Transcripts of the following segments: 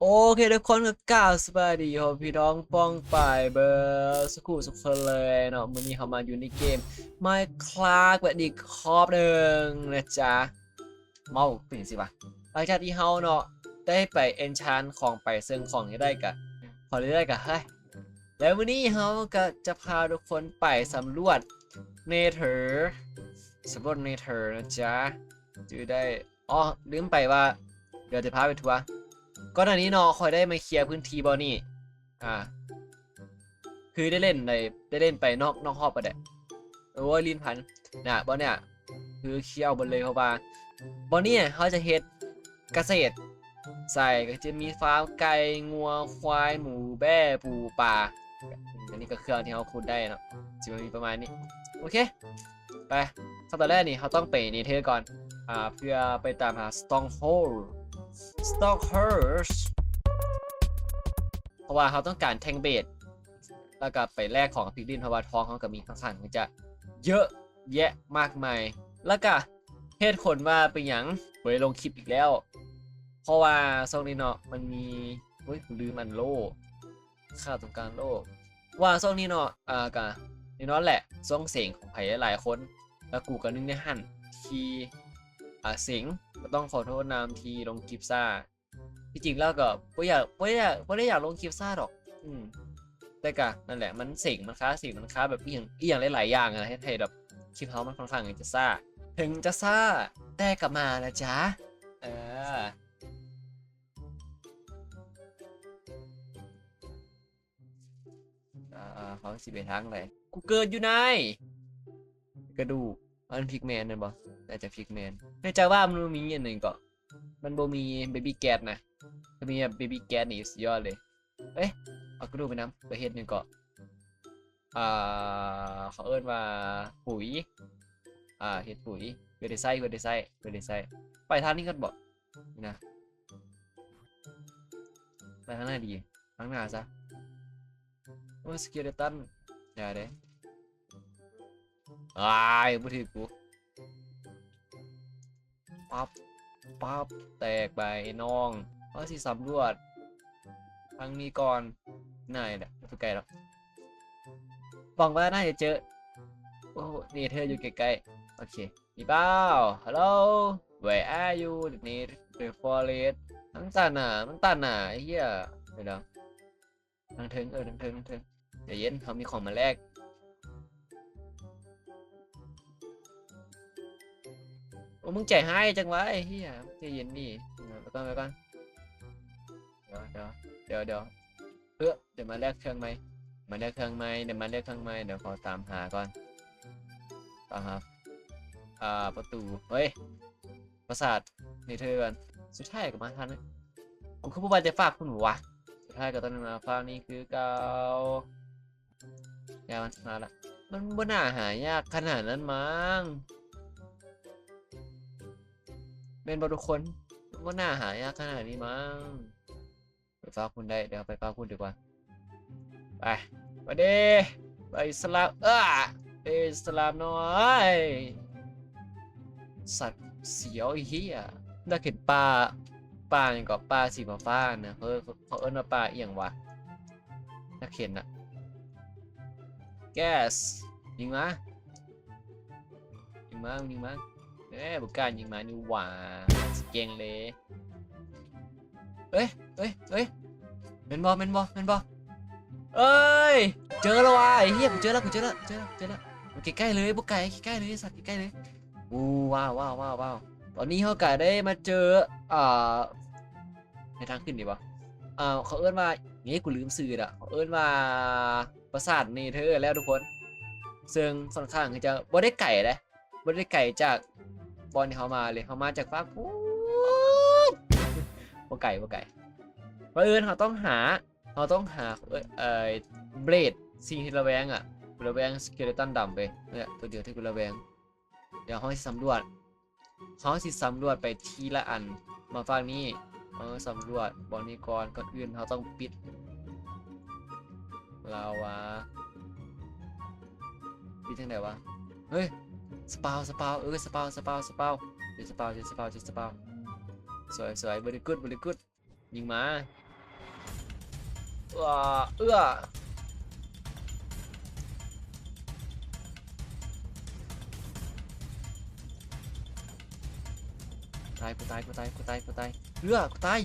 เคทุกคนก็กล่าวสวัสดีครับพี่น้องป้องป่ายเบอร์สกูสุขคนเลยเนาะมื้อนี้เขามาอยู่ในเกม Minecraft แบบนี้ครอบหนึ่งนะจ๊ะเมาเป็นสิวะหลังจากที่เฮาเนาะได้ไปเอนชานของไปซึ่งของที่ได้กะขอได้กะเฮ้ยแล้ววันนี้เฮาก็จะพาทุกคนไปสำรวจเนเธอร์สำรวจเนเธอร์นะจ๊ะจือได้อ๋อลืมไปว่าเดี๋ยวจะพาไปทัวร์ ก่อนหน้านี้เนาะคอยได้มาเคลียร์พื้นที่บอนี่อ่าคือได้เล่นไปนอกหอบไปแหละโอ้ยลิ้นพันนะบอเนี่ยคือเคี่ยวบนเลยเพราะว่าบอนี่เขาจะเฮ็ดเกษตรใส่ก็จะมีฟาร์มไก่งัวควายหมูแบ่ปูปลาอันนี้ก็เครื่องที่เขาขุดได้เนาะจะมีประมาณนี้โอเคไปขั้นตอนแรกนี่เขาต้องไปเนเธอร์ก่อนเพื่อไปตามหา Stronghold Stalkers เพราะว่าเขาต้องการแทงเบสแล้วก็ไปแลกของพิกลินเพราะว่าทองเขาก็มีค่อนข้างจะเยอะแยะมากมายแล้วก็เหตุผลว่าเป็นอย่างไปลงคลิปอีกแล้วเพราะว่าโซนนี้เนาะมันมีเฮ้ยลืมมันโล่ค่าตรงกลางโล่ว่าโซนนี้เนาะกะนี่เนาะแหละซ่องเสียงของไผ่หลายคนแล้วกูก็นึงในหั่นที่เสียงก็ต้องขอโทษนามทีลงคลิปซ่าที่จริงแล้วก็ไม่ได้อยากลงคลิปซ่าหรอกแต่กะนั่นแหละมันเสียงมันค้าเสียงมันค้าแบบอีกอย่างหลายๆอย่างอะให้ไทยแบบคลิปเฮามันค่อนข้างจะซ่าถึงจะซ่าแต่กลับมานะจ๊ะเออเขาสิไปทางไหนกูเกิดอยู่ไหนกระดูกมันพิกแมนนั่นบ่น่าจะพิกแมนในใจว่ามันมีอันหนึ่งก็มันบ่มีเบบี้แกทนะถ้ามีเบบี้แกทนี่สุดยอดเลยเอ๊ะเอากระดูกไปน้ำไปเฮ็ดหนึ่งก็เขาเอิ้นว่าปุ๋ยเฮ็ดปุ๋ยเพื่อได้ใส่ไปทางนี้กันบ่นี่นะไปทางไหนดีทางหน้าซะโอ้สเกเลตันอย่าเด้บ่ถือกูปั๊บปั๊บแตกไปน้องเอาสิสำรวจทางนี้ก่อนไหนแหละไม่ไกลหรอกหวังว่าน่าจะเจอโอ้นี่เธออยู่ใกล้ๆโอเคมีเปล่าฮัลโหล where are you นี่ the forest ทั้งตันมันตันไอ้เหี้ยเดี๋ยวทางเทิงทางเทิงเดี๋ยวเย็นเขามีของมาแลกโอ้มึงใจให้จังวะไอ้เหี้ยใจเย็นดิไปก่อนเดี๋ยวเดี๋ยวมาแลกเครื่องไหมมาแลกเครื่องไหมเดี๋ยวมาแลกเครื่องไหมเดี๋ยวขอตามหาก่อนครับประตูเฮ้ยปราสาทนี่เธอกันสุดท้ายก็มาทันผมคือผู้บาดเจ็บฝากคุณวะสุดท้ายก็ต้องมาฝากนี่คือเกายามันมาละมันบ่น่าหายากขนาดนั้นมั้งเป็นบทุกคนบ่น่าหายากขนาดนี้มั้งไปฝากคุณได้เดี๋ยวไปฝากคุณดีกว่าไปเด้ไปสลามไปสลามน้อยสัตว์เสียวเฮียได้เห็นปลาอย่างกับปลาสีฟ้านะเขาเอิ้นว่าปลาเอียงวะนักเห็นอะแก๊สยิงมาบุกการยิงมานี่หว่าสเก่งเลยเอ้ยเป็นบอเอ้ยเจอแล้วว่ะไอ้เหี้ยกูเจอแล้วใกล้ๆเลยบุกไก่ใกล้ๆเลยสัตว์ใกล้ๆเลยว้าวตอนนี้เขาก็ได้มาเจอในทางขึ้นดีวะเขาเอิ้นว่างี้กูลืมสื่ออ่ะเขาเอิ้นว่าปราสาทเนเธอร์แล้วทุกคนซึ่งค่อนข้างจะบ่ได้ไก่เลยบ่ได้ไก่จากบอลที่เขามาเลยเขามาจากฟ้าปุ๊บบ่ไก่เพราะเอิญเขาต้องหาเบลดสิ่งที่ระแวงสเกเลตันดำไปเนี่ยตัวเดียวที่กูระแวงเดี๋ยวเขาสิสำรวจไปทีละอันมาฝั่งนี้สำรวจบอลนี้ก่อนอื่นเขาต้องปิดลาวาปิดทางไหนวะเฮ้ยสปาวสปาวเดี๋ยวสปาวสวยบริกุดยิงมา เอื้อตายกูตายเอื้อกูตาย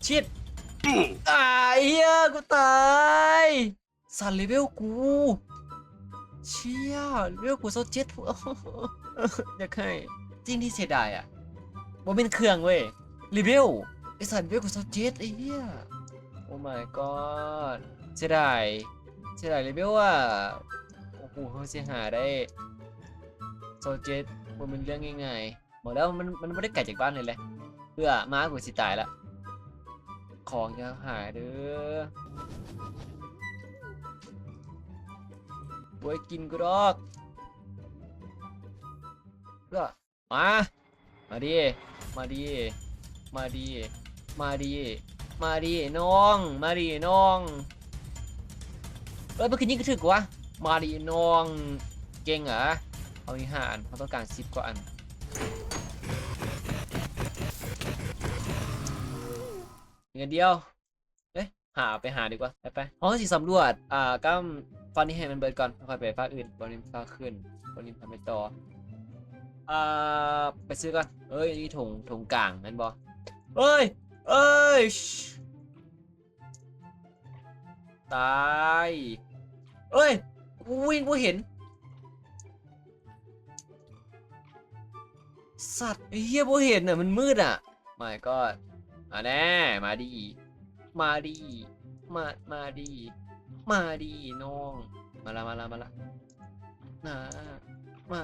ชิดเฮียกูตายสั่นเลเวลกูเชี่ยเลเวลกูโซเจ็ดอยากให้จริงที่เสียดายอ่ะบ่เป็นเครื่องเว้ยเลเวลไอสันเลเวลกูโซเจ็ดไอ้เหี้ยโอ้ my god เสียดายเลเวลอ่ะโอ้โหเขาเสียหายได้โซเจ็ดมันเป็นเรื่องง่ายๆบอกแล้วมันไม่ได้ไกลจากบ้านเลยแหละเพื่อม้ากูสิตายละของจะหายเด้อป่วยกินกูดอกเพื่อมาดิมาดิมาดิมาดิมาดิน้องมาดิน้องเมื่อคืนนี้ก็ถึกวะมาดิน้องเก่งเหรอเอาอีก5 อันเขาต้องการ10 กว่าอันเงินเดียวไปหาดีกว่าไปห้องสีสำรวจก็ฟันนี้ให้มันเบิดก่อนค่อยไปภาคอื่นบอลนี้ภาคขึ้นบอลนี้ทำไปต่อไปซื้อก่อนนี่ถุงกลางนั่นบอเอ้ยตายวิ่งกูเห็นสัตว์เฮียกูเห็นอ่ะมันมืดอ่ะไม่ก็แน่มาดีมาดีน้องมาละมา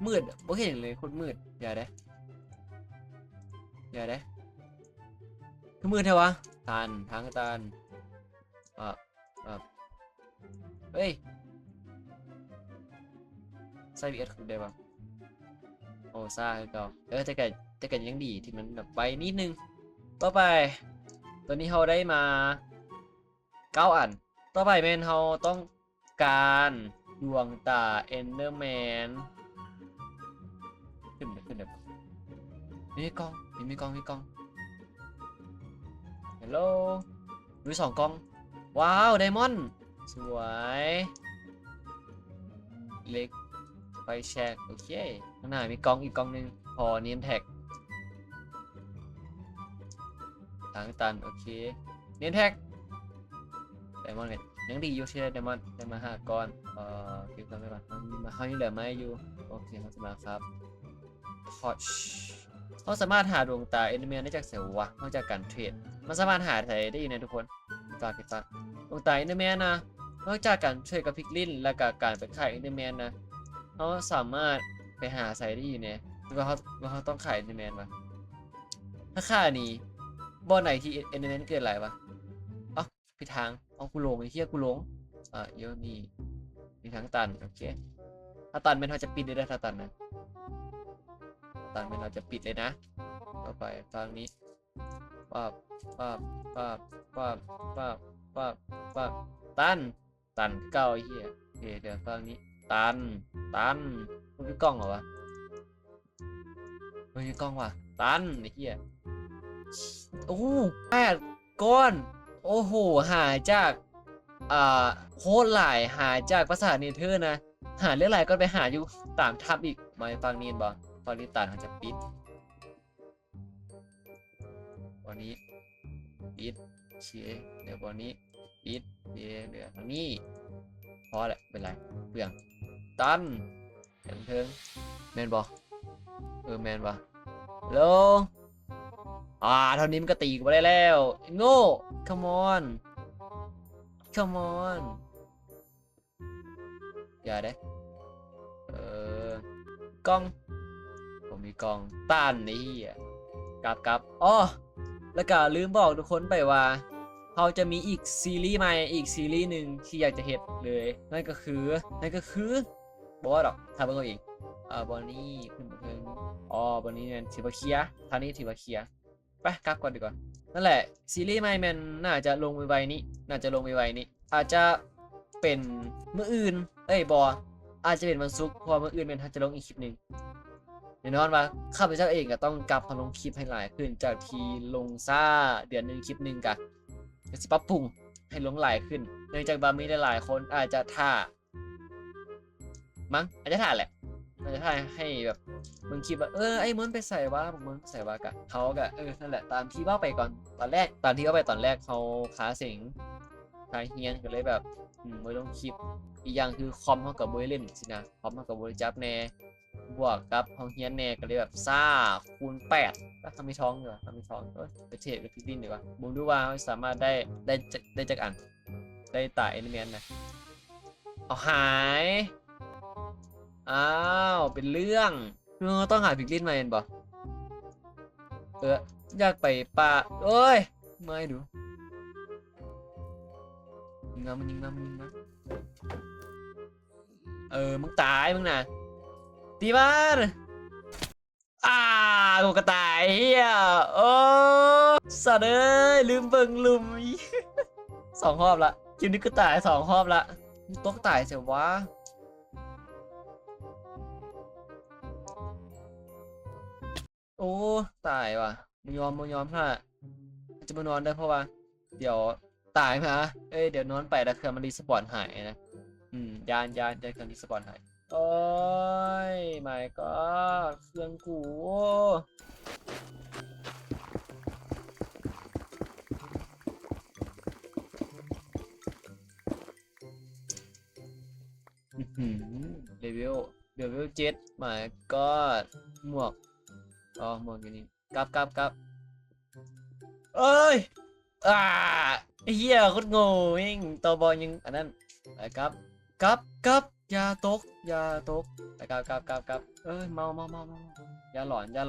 มืดบ่เห็นเลยคนมืดอย่าได้คือมืดเถอะวะตันทางตันเฮ้ยไซบีเอสคือได้ปะโอ้ซ่าคือเก่าแต่กันยังดีที่มันแบบไปนิดนึงต่อไปตอนนี้เราได้มา9 อันต่อไปแมนเราต้องการดวงตาเอนเดอร์แมนขึ้นเดี๋ยวมีกล้องฮัลโหลดู2 กล้องว้าวไดมอนด์สวยเล็กไฟแช็กโอเคข้างหน้ามีกล้องอีกกล้องนึงพอเนียนแท็กทางตันโอเคเนียนแท็กไดมอนด์เนี่ยยังดีอยู่ที่ไดมอนด์ได้มา5 ก้อนเก็บกันไปก่อนเขายังเหลือไม้อยู่โอเคเขาจะมาครับทอชเขาสามารถหาดวงตาเอนเดอร์แมนได้จากเซลล์วะนอกจากการเทรดมันสามารถหาได้อยู่นะทุกคนฝากดวงตาเอนเดอร์แมนนะนอกจากการเทรดกับพิกลินและการไปขายเอนเดอร์แมนนะเขาสามารถไปหาใส่ได้อยู่เนี่ยว่าเขาต้องขายเอนเดอร์แมนวะถ้าค่านี้บอลไหนที่เอนเดอร์แมนเกิดอะไรวะผิดทางกูลงไอ้เหี้ยกูลงเยอะนี่มีทางตันโอเคถ้าตันเป็นเราจะปิดได้ถ้าตันนะตันเป็นเราจะปิดเลยนะต่อไปทางนี้ปั๊บตันเก้าไอ้เหี้ยโอเคเดี๋ยวทางนี้ตันมันคือกล้องเหรอวะมันคือกล้องว่ะตันไอ้เหี้ยโอ้8 ก้อนโอ้โหหาจากโคตรหลายหาจากภาษาเนเธอร์นะหาเรื่องอะไรก็ไปหาอยู่ตามทับอีกมาฟังนี้บอฟังนี้ตันเขาจะปิดวันนี้ปิดเชียเดี๋ยววันนี้ปิดเดี๋ยวทางนี้พอแหละเป็นไรเปลืองตันเทิงแมนบอแมนบอโลเท่านี้มันก็ตีกูไปได้แล้วโง่ come on อย่าได้กล้องผมมีกล้องต้านนี่กับแล้วก็ลืมบอกทุกคนไปว่าเขาจะมีอีกซีรีส์ใหม่อีกซีรีส์หนึ่งที่อยากจะเห็นเลยนั่นก็คือบอสหรอกทำเองอีกบอลนี่ขึ้นมาเพิ่งบอลนี่เนี่ยถือว่าเคลียร์ท่านี้ถือว่าเคลียร์ไปกลับก่อนดีกว่านั่นแหละซีรีส์ใหม่มันน่าจะลงไวๆนี้อาจจะเป็นมื้ออื่นบอ อาจจะเป็นวันศุกร์เพราะมื้ออื่นเป็นทันจะลงอีกคลิปหนึ่งแน่นอนว่าข้าพเจ้าเองก็ต้องกลับมาลงคลิปให้หลายขึ้นจากที่ลงซ่าเดือนหนึ่งคลิปหนึ่งก็สิปรับปรุงให้ลงหลายขึ้นเนื่องจากบามีหลายๆคนอาจจะท่ามั้งอาจจะท่าแหละอาจจะท่าให้แบบมึงคิดว่าไอ้มึงไปใส่ว่ามึงใส่ว่ากะเขากะนั่นแหละตามที่ว่าไปก่อนตอนที่ว่าไปตอนแรกเขาขาเสียงขาเฮียนก็เลยแบบไม่ต้องคลิปอีกอย่างคือคอมเขากับบริเล่นสินะคอมเขากับบริจับแน่บวกกับห้องเฮียนแน่ก็เลยแบบซ่าคูณ8แล้วทำไม่ท้องเหรอทำไม่ท้องไปเทรดกับพี่ดินดีกว่ามึงดูว่าเขาสามารถได้จากอันได้ตายเอนิเมนนะเอาหายอ้าวเป็นเรื่องต้องหาพิกลินมาเองบ่อยากไปป่าเอ้ยไม่ดูยิงมันยิงนะมึงตายมึงนะตีมันกูกระต่ายเฮียโอ้สัตว์เอ้ยลืมเบิ่งลุม 2 รอบละคลิปนี้ก็ตาย2 รอบละต้องตายเสียวะโอ้ตายว่ะมึงยอมถ้าจะมานอนได้เพราะว่าเดี๋ยวตายมาเดี๋ยวนอนไปแล้วเครื่องมันรีสปอนหายนะยานเครื่องรีสปอนหายโอ้ยไม่ก็เครื่องกูเลเวล7หมายก็หมวกหมวกอยู่นี่กลับเอ้ยเฮียโคตรโง่เองตัวบอลยังอันนั้นกลับอย่าตกกลับเมาอย่าหลอนแล้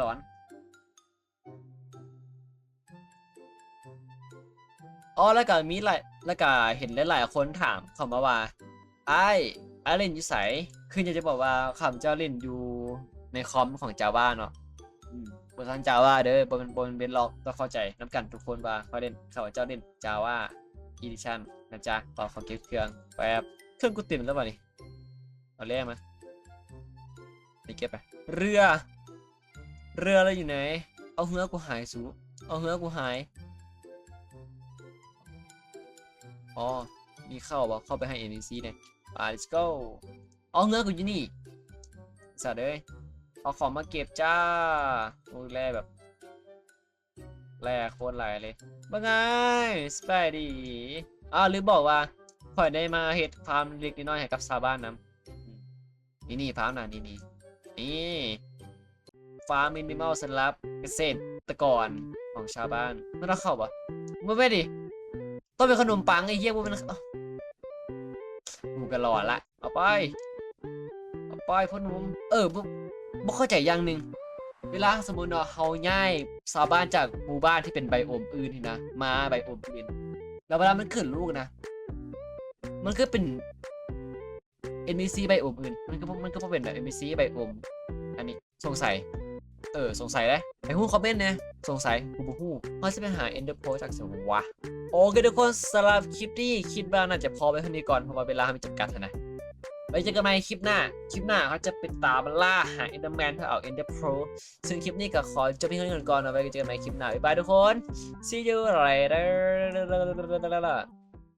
วก็มีแล้วก็เห็นหลายๆคนถามเขามาว่าไอ้เล่นอยู่ไสคืออยากจะบอกว่าข้าพเจ้าเล่นอยู่ในคอมของ Java เนาะบนทาง Java เด้อบนเบนล็อกต้องเข้าใจน้ำกันทุกคนว่าเขาเจ้าเล่น Java Edition นะจ๊ะขอเก็บเครื่องแป๊บเครื่องกูติดแล้วป่ะนี่เอาแร่มานี่เก็บไปเรืออะไรอยู่ไหนเอาเหือกูหายสูเอาเหือกูหายมีเข้าไปให้ NPC เนี่ยlet's go เอาเหือกูอยู่นี่สัตว์เอ้ยเอาของมาเก็บจ้าโอ้ยแร่แบบแร่โคตรไหลเลยว่าไงสไปดี้หรือบอกว่าข่อยได้มาเฮ็ดฟาร์มเล็กน้อยให้กับชาวบ้านนำนี่ฟาร์มน่ะนี่ฟาร์มมินิมอลสำหรับเกษตรกรของชาวบ้านไม่ต้องเข้าปะไม่ดิต้องเป็นขนมปังไอ้เหี้ยพวกมันกูกระหลอนละเอาไปพ่อหนุ่มบ่เข้าใจอย่างหนึ่งเวลาสมมุติว่าเขาย้ายชาวบ้านจากหมู่บ้านที่เป็นไบโอมอื่นนี่นะมาไบโอมอื่นแล้วเวลามันขึ้นลูกนะมันก็เป็น NPC ไบโอมอื่นมันก็เป็นแบบ NPC ไบโอมอันนี้สงสัยเลยไอ้ฮู้คอมเมนต์เนี่ยสงสัยกูบ่ฮู้เขาจะไปหา Ender Pearl จากเสียงวะโอเคทุกคนสำหรับคลิปนี้คิดว่าน่าจะพอไปเท่านี้ก่อนเพราะว่าเวลามีจำกัดนะไว้เจอกันใหม่คลิปหน้าเขาจะเป็นตามล่าหา Enderman เพื่อเอา Ender Pearl ซึ่งคลิปนี้ก็ขอจบเพียงเท่านี้ก่อนเอาไว้เจอกันใหม่คลิปหน้าบ๊ายบายทุกคน see you later